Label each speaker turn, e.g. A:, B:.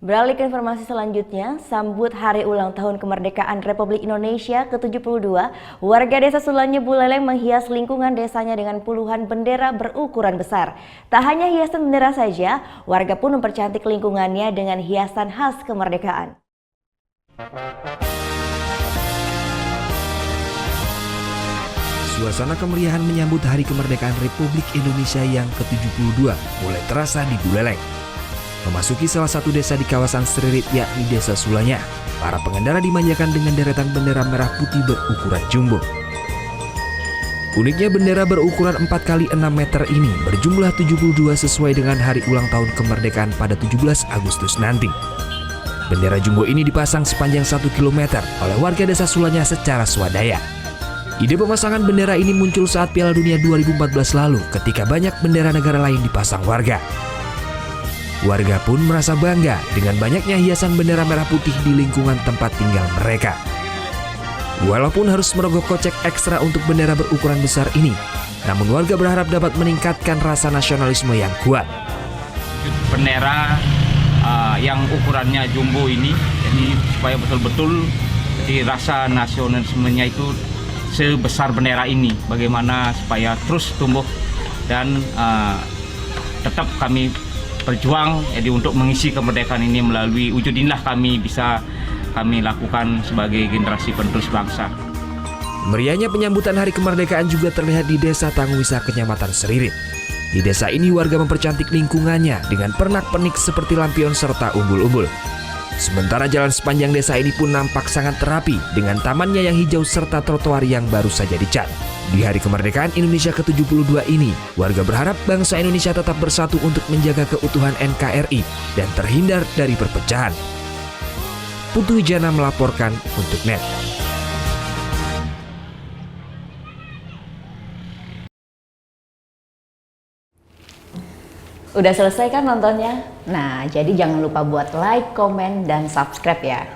A: Beralih ke informasi selanjutnya, sambut hari ulang tahun kemerdekaan Republik Indonesia ke-72, warga desa Sulanya Buleleng menghias lingkungan desanya dengan puluhan bendera berukuran besar. Tak hanya hiasan bendera saja, warga pun mempercantik lingkungannya dengan hiasan khas kemerdekaan.
B: Suasana kemeriahan menyambut Hari Kemerdekaan Republik Indonesia yang ke-72 mulai terasa di Buleleng. Memasuki salah satu desa di kawasan Seririt yakni Desa Sulanya, para pengendara dimanjakan dengan deretan bendera merah putih berukuran jumbo. Uniknya bendera berukuran 4x6 meter ini berjumlah 72 sesuai dengan hari ulang tahun kemerdekaan pada 17 Agustus nanti. Bendera jumbo ini dipasang sepanjang 1 km oleh warga Desa Sulanya secara swadaya. Ide pemasangan bendera ini muncul saat Piala Dunia 2014 lalu ketika banyak bendera negara lain dipasang warga. Warga pun merasa bangga dengan banyaknya hiasan bendera merah putih di lingkungan tempat tinggal mereka. Walaupun harus merogoh kocek ekstra untuk bendera berukuran besar ini, namun warga berharap dapat meningkatkan rasa nasionalisme yang kuat.
C: Bendera yang ukurannya jumbo ini, jadi supaya betul-betul di rasa nasionalismenya itu sebesar bendera ini, bagaimana supaya terus tumbuh dan tetap kami berjuang jadi untuk mengisi kemerdekaan ini melalui wujud inilah kami lakukan sebagai generasi penerus bangsa.
B: Meriahnya penyambutan Hari Kemerdekaan juga terlihat di Desa Tangguwisa, Kecamatan Seririt. Di desa ini warga mempercantik lingkungannya dengan pernak-pernik seperti lampion serta umbul-umbul. Sementara jalan sepanjang desa ini pun nampak sangat terapi dengan tamannya yang hijau serta trotoar yang baru saja dicat. Di Hari Kemerdekaan Indonesia ke-72 ini, warga berharap bangsa Indonesia tetap bersatu untuk menjaga keutuhan NKRI dan terhindar dari perpecahan. Putu Hijana melaporkan untuk NET.
A: Udah selesai kan nontonnya? Nah, jadi jangan lupa buat like, komen, dan subscribe ya.